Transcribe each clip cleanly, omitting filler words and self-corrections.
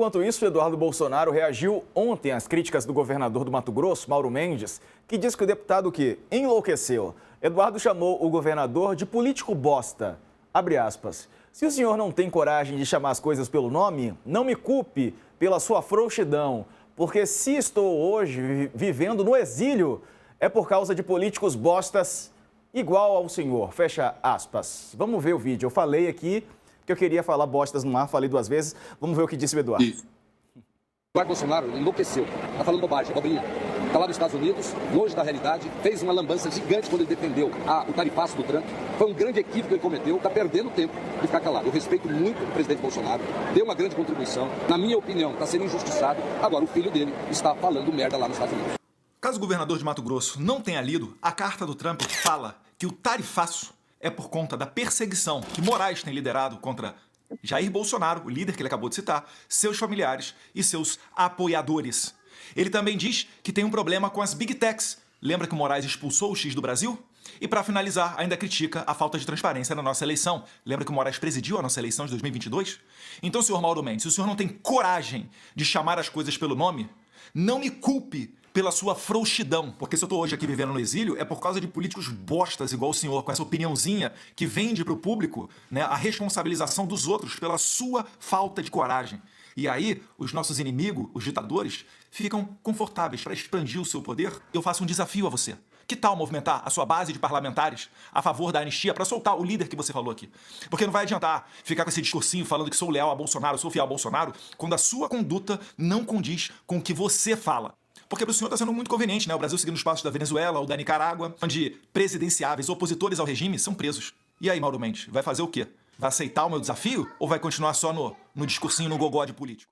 Enquanto isso, Eduardo Bolsonaro reagiu ontem às críticas do governador do Mato Grosso, Mauro Mendes, que disse que o deputado que enlouqueceu. Eduardo chamou o governador de político bosta. Abre aspas. Se o senhor não tem coragem de chamar as coisas pelo nome, não me culpe pela sua frouxidão, porque se estou hoje vivendo no exílio, é por causa de políticos bostas igual ao senhor. Fecha aspas. Vamos ver o vídeo. Eu falei aqui que eu queria falar bostas no ar, falei 2 vezes. Vamos ver o que disse o Eduardo. Isso. Eduardo Bolsonaro enlouqueceu. Tá falando bobagem, abobrinha. Tá lá nos Estados Unidos, longe da realidade, fez uma lambança gigante quando ele defendeu o tarifaço do Trump. Foi um grande equívoco que ele cometeu, tá perdendo tempo de ficar calado. Eu respeito muito o presidente Bolsonaro, deu uma grande contribuição. Na minha opinião, tá sendo injustiçado. Agora o filho dele está falando merda lá nos Estados Unidos. Caso o governador de Mato Grosso não tenha lido, a carta do Trump fala que o tarifaço é por conta da perseguição que Moraes tem liderado contra Jair Bolsonaro, o líder que ele acabou de citar, seus familiares e seus apoiadores. Ele também diz que tem um problema com as Big Techs. Lembra que o Moraes expulsou o X do Brasil? E para finalizar, ainda critica a falta de transparência na nossa eleição. Lembra que o Moraes presidiu a nossa eleição de 2022? Então, senhor Mauro Mendes, se o senhor não tem coragem de chamar as coisas pelo nome, não me culpe pela sua frouxidão, porque se eu tô hoje aqui vivendo no exílio é por causa de políticos bostas igual o senhor, com essa opiniãozinha que vende pro público, né, a responsabilização dos outros pela sua falta de coragem. E aí, os nossos inimigos, os ditadores, ficam confortáveis para expandir o seu poder. Eu faço um desafio a você. Que tal movimentar a sua base de parlamentares a favor da anistia para soltar o líder que você falou aqui? Porque não vai adiantar ficar com esse discursinho falando que sou leal a Bolsonaro, sou fiel a Bolsonaro, quando a sua conduta não condiz com o que você fala. Porque para o senhor está sendo muito conveniente, né? O Brasil seguindo os passos da Venezuela ou da Nicarágua, onde presidenciáveis opositores ao regime são presos. E aí, Mauro Mendes, vai fazer o quê? Vai aceitar o meu desafio ou vai continuar só no discursinho, no gogó de político?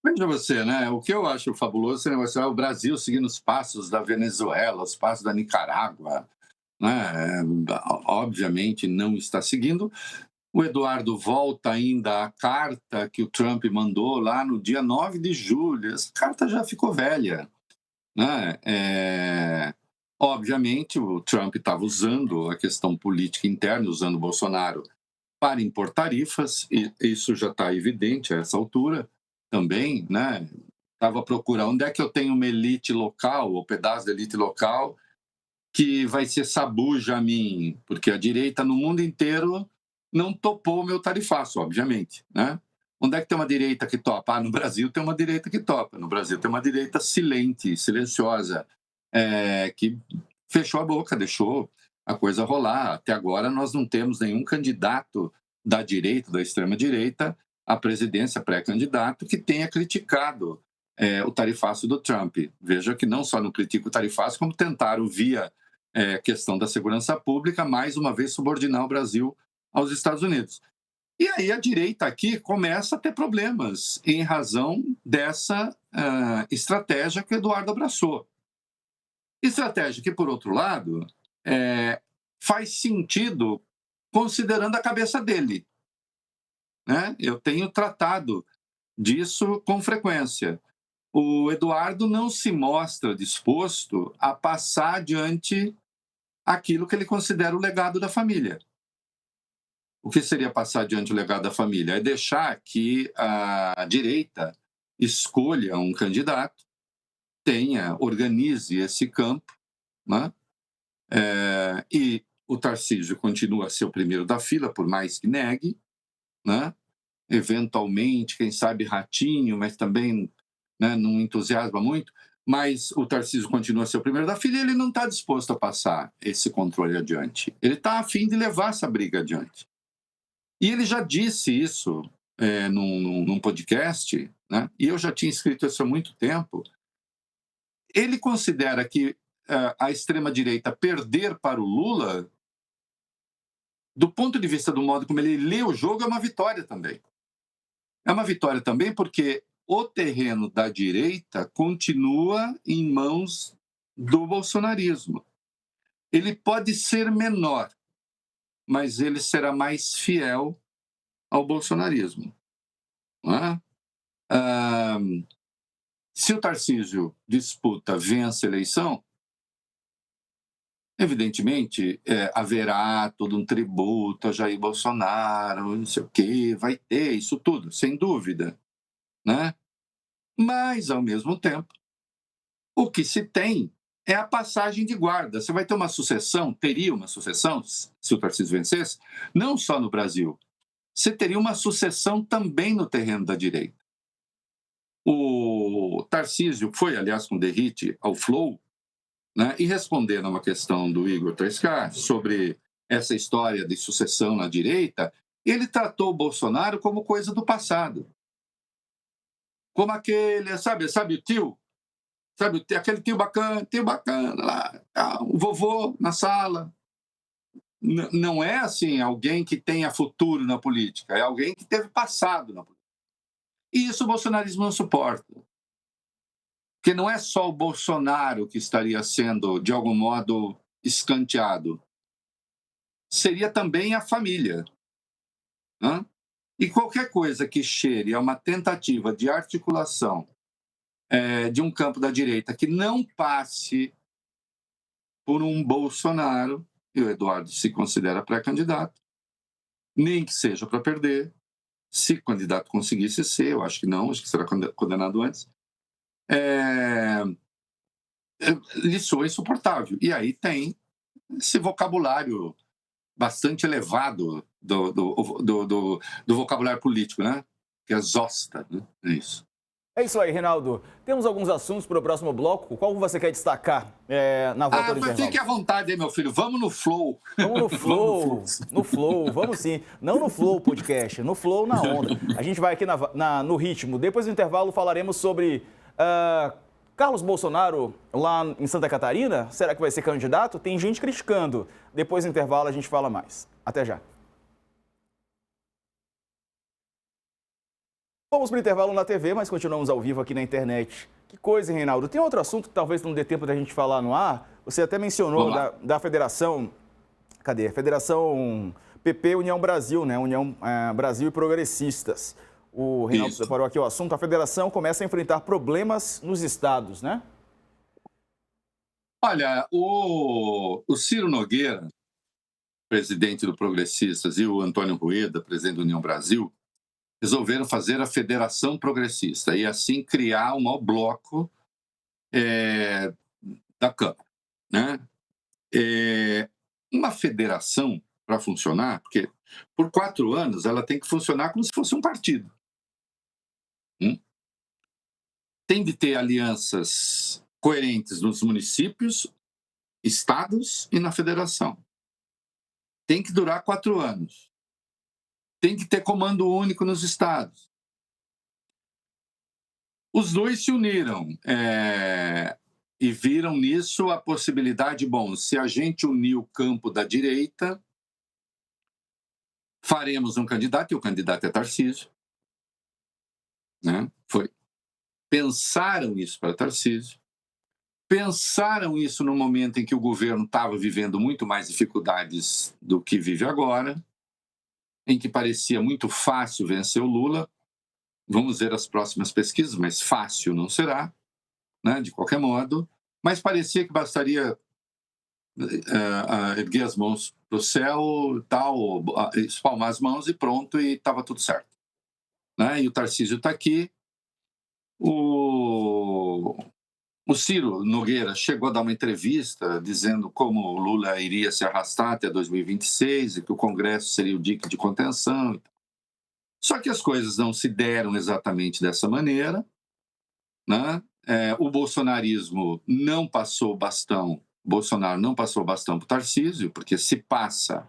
Veja você, né? O que eu acho fabuloso esse negócio é o Brasil seguindo os passos da Venezuela, os passos da Nicarágua, né? Obviamente não está seguindo. O Eduardo volta ainda à carta que o Trump mandou lá no dia 9 de julho. Essa carta já ficou velha, né? Obviamente, o Trump estava usando a questão política interna, usando o Bolsonaro para impor tarifas, e isso já está evidente a essa altura também, né? Estava procurando onde é que eu tenho uma elite local, ou pedaço da elite local, que vai ser sabuja a mim, porque a direita no mundo inteiro não topou o meu tarifaço, obviamente, né? Onde é que tem uma direita que topa? No Brasil tem uma direita que topa. No Brasil tem uma direita silente, silenciosa, que fechou a boca, deixou a coisa rolar. Até agora nós não temos nenhum candidato da direita, da extrema-direita, à presidência, pré-candidato, que tenha criticado o tarifaço do Trump. Veja que não só não critica o tarifaço, como tentaram, via questão da segurança pública, mais uma vez subordinar o Brasil aos Estados Unidos. E aí a direita aqui começa a ter problemas em razão dessa estratégia que o Eduardo abraçou. Estratégia que, por outro lado, faz sentido considerando a cabeça dele, né? Eu tenho tratado disso com frequência. O Eduardo não se mostra disposto a passar adiante aquilo que ele considera o legado da família. O que seria passar adiante o legado da família? É deixar que a direita escolha um candidato, organize esse campo, né? E o Tarcísio continua a ser o primeiro da fila, por mais que negue, né? Eventualmente, quem sabe Ratinho, mas também, né, não entusiasma muito, mas o Tarcísio continua a ser o primeiro da fila e ele não está disposto a passar esse controle adiante. Ele está a fim de levar essa briga adiante. E ele já disse isso num podcast, né? E eu já tinha escrito isso há muito tempo. Ele considera que a extrema-direita perder para o Lula, do ponto de vista do modo como ele lê o jogo, é uma vitória também. É uma vitória também porque o terreno da direita continua em mãos do bolsonarismo. Ele pode ser menor, mas ele será mais fiel ao bolsonarismo. Não é? Se o Tarcísio disputa, vence a eleição, Evidentemente, haverá todo um tributo a Jair Bolsonaro, não sei o quê, vai ter isso tudo, sem dúvida, né? Mas, ao mesmo tempo, o que se tem é a passagem de guarda. Você vai ter uma sucessão, teria uma sucessão, se o Tarcísio vencesse, não só no Brasil, você teria uma sucessão também no terreno da direita. O Tarcísio foi, aliás, com Derrite ao Flow, né, e respondendo a uma questão do Igor 3K sobre essa história de sucessão na direita, ele tratou o Bolsonaro como coisa do passado. Como aquele, sabe o tio? Sabe, aquele tio bacana lá, o vovô na sala. Não é assim alguém que tenha futuro na política, é alguém que teve passado na política. E isso o bolsonarismo não suporta. Porque não é só o Bolsonaro que estaria sendo, de algum modo, escanteado. Seria também a família. Né? E qualquer coisa que cheire a uma tentativa de articulação de um campo da direita que não passe por um Bolsonaro, e o Eduardo se considera pré-candidato, nem que seja para perder, se o candidato conseguisse ser, eu acho que não, acho que será condenado antes, lhe soa insuportável. E aí tem esse vocabulário bastante elevado do vocabulário político, né? Que é zosta, né? É isso. É isso aí, Reinaldo. Temos alguns assuntos para o próximo bloco. Qual você quer destacar na volta do mas intervalo? fique à vontade aí, meu filho. Vamos no flow. Vamos no flow. No flow, vamos sim. Não no flow podcast, no flow na onda. A gente vai aqui no ritmo. Depois do intervalo falaremos sobre Carlos Bolsonaro lá em Santa Catarina. Será que vai ser candidato? Tem gente criticando. Depois do intervalo a gente fala mais. Até já. Vamos para o intervalo na TV, mas continuamos ao vivo aqui na internet. Que coisa, hein, Reinaldo? Tem outro assunto que talvez não dê tempo da gente falar no ar. Você até mencionou da Federação... Cadê? Federação PP União Brasil, né? União Brasil e Progressistas. O Reinaldo separou aqui o assunto. A federação começa a enfrentar problemas nos estados, né? Olha, o Ciro Nogueira, presidente do Progressistas, e o Antônio Rueda, presidente da União Brasil, resolveram fazer a Federação Progressista e, assim, criar um maior bloco da Câmara. Né? Uma federação, para funcionar, porque por 4 anos ela tem que funcionar como se fosse um partido. Tem de ter alianças coerentes nos municípios, estados e na federação. Tem que durar 4 anos. Tem que ter comando único nos estados. Os dois se uniram e viram nisso a possibilidade, bom, se a gente unir o campo da direita, faremos um candidato, e o candidato é Tarcísio. Né? Pensaram isso para Tarcísio. Pensaram isso no momento em que o governo estava vivendo muito mais dificuldades do que vive agora, em que parecia muito fácil vencer o Lula. Vamos ver as próximas pesquisas, mas fácil não será, né, de qualquer modo. Mas parecia que bastaria erguer as mãos para o céu, tal, espalmar as mãos e pronto, e estava tudo certo. Né? E o Tarcísio está aqui. O Ciro Nogueira chegou a dar uma entrevista dizendo como o Lula iria se arrastar até 2026 e que o Congresso seria o dique de contenção. Só que as coisas não se deram exatamente dessa maneira. Né? O bolsonarismo não passou o bastão, Bolsonaro não passou o bastão para o Tarcísio, porque se passa,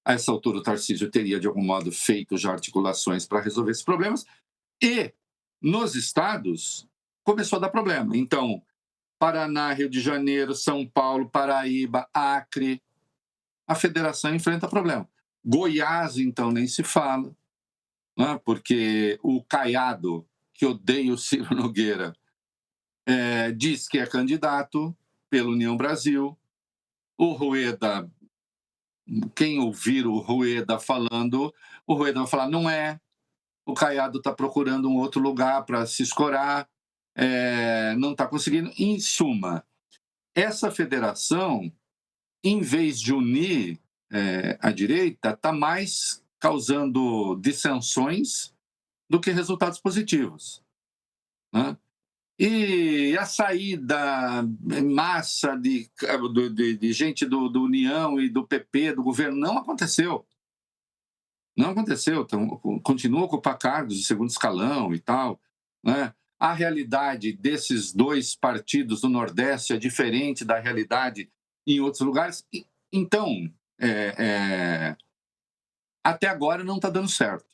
a essa altura o Tarcísio teria de algum modo feito já articulações para resolver esses problemas. E nos estados começou a dar problema. Então, Paraná, Rio de Janeiro, São Paulo, Paraíba, Acre, a federação enfrenta problema. Goiás, então, nem se fala, né? Porque o Caiado, que odeia o Ciro Nogueira, diz que é candidato pela União Brasil. O Rueda, quem ouvir o Rueda falando, o Rueda vai falar, não é. O Caiado está procurando um outro lugar para se escorar, não está conseguindo. Em suma, essa federação em vez de unir a direita, está mais causando dissensões do que resultados positivos, né? E a saída em massa de gente do União e do PP, do governo, não aconteceu. Não aconteceu. Então, continua a ocupar cargos de segundo escalão e tal, né? A realidade desses dois partidos do Nordeste é diferente da realidade em outros lugares. Então, até agora não está dando certo.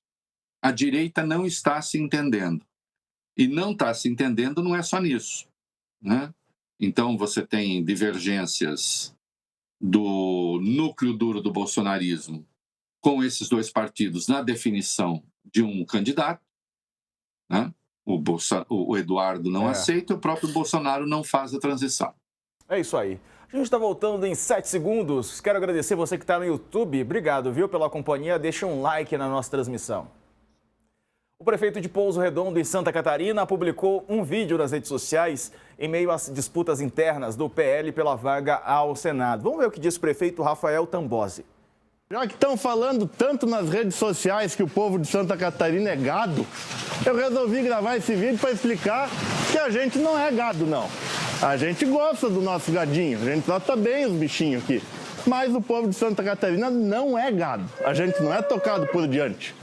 A direita não está se entendendo. E não está se entendendo não é só nisso, né? Então, você tem divergências do núcleo duro do bolsonarismo com esses dois partidos na definição de um candidato, né? O Eduardo não aceita, o próprio Bolsonaro não faz a transição. É isso aí. A gente está voltando em 7 segundos. Quero agradecer você que está no YouTube. Obrigado, viu, pela companhia. Deixa um like na nossa transmissão. O prefeito de Pouso Redondo, em Santa Catarina, publicou um vídeo nas redes sociais em meio às disputas internas do PL pela vaga ao Senado. Vamos ver o que diz o prefeito Rafael Tambosi. Já que estão falando tanto nas redes sociais que o povo de Santa Catarina é gado, eu resolvi gravar esse vídeo para explicar que a gente não é gado, não. A gente gosta do nosso gadinho, a gente trata bem os bichinhos aqui. Mas o povo de Santa Catarina não é gado, a gente não é tocado por diante.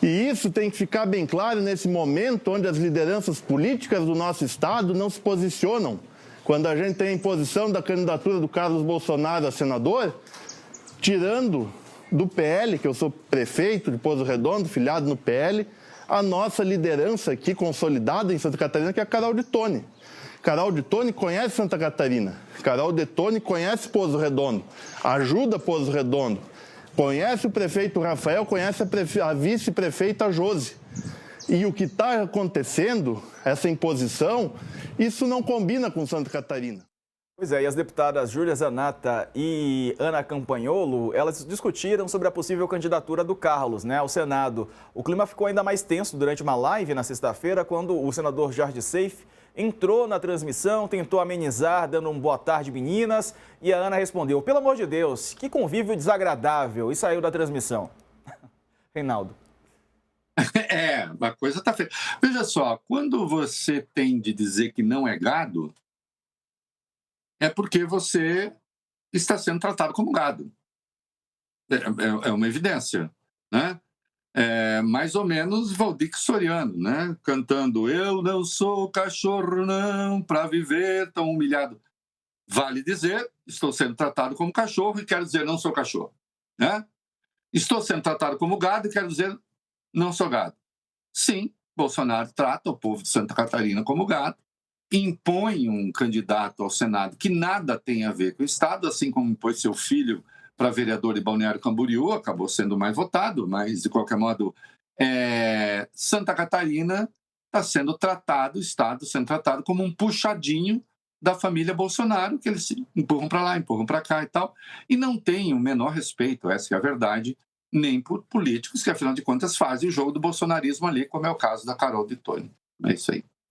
E isso tem que ficar bem claro nesse momento onde as lideranças políticas do nosso estado não se posicionam. Quando a gente tem a imposição da candidatura do Carlos Bolsonaro a senador, tirando do PL, que eu sou prefeito de Pouso Redondo, filiado no PL, a nossa liderança aqui consolidada em Santa Catarina, que é a Carol de Tone. Carol de Tone conhece Santa Catarina, Carol de Tone conhece Pouso Redondo, ajuda Pouso Redondo, conhece o prefeito Rafael, conhece a vice-prefeita Josi. E o que está acontecendo, essa imposição, isso não combina com Santa Catarina. Pois é, e as deputadas Júlia Zanata e Ana Campanholo, elas discutiram sobre a possível candidatura do Carlos, né, ao Senado. O clima ficou ainda mais tenso durante uma live na sexta-feira, quando o senador Jorge Seife entrou na transmissão, tentou amenizar, dando um boa tarde, meninas, e a Ana respondeu, pelo amor de Deus, que convívio desagradável, e saiu da transmissão. Reinaldo. A coisa está feia. Veja só, quando você tem de dizer que não é gado, é porque você está sendo tratado como gado. É uma evidência, né? Mais ou menos Valdir Soriano, né? Cantando eu não sou cachorro não, para viver tão humilhado. Vale dizer, estou sendo tratado como cachorro e quero dizer não sou cachorro, né? Estou sendo tratado como gado e quero dizer não sou gado. Sim, Bolsonaro trata o povo de Santa Catarina como gado, impõe um candidato ao Senado que nada tem a ver com o Estado, assim como impôs seu filho para vereador de Balneário Camboriú, acabou sendo mais votado, mas, de qualquer modo, Santa Catarina está sendo tratado, o Estado sendo tratado como um puxadinho da família Bolsonaro, que eles empurram para lá, empurram para cá e tal, e não tem o menor respeito, essa é a verdade, nem por políticos que, afinal de contas, fazem o jogo do bolsonarismo ali, como é o caso da Carol de Tone. É isso aí.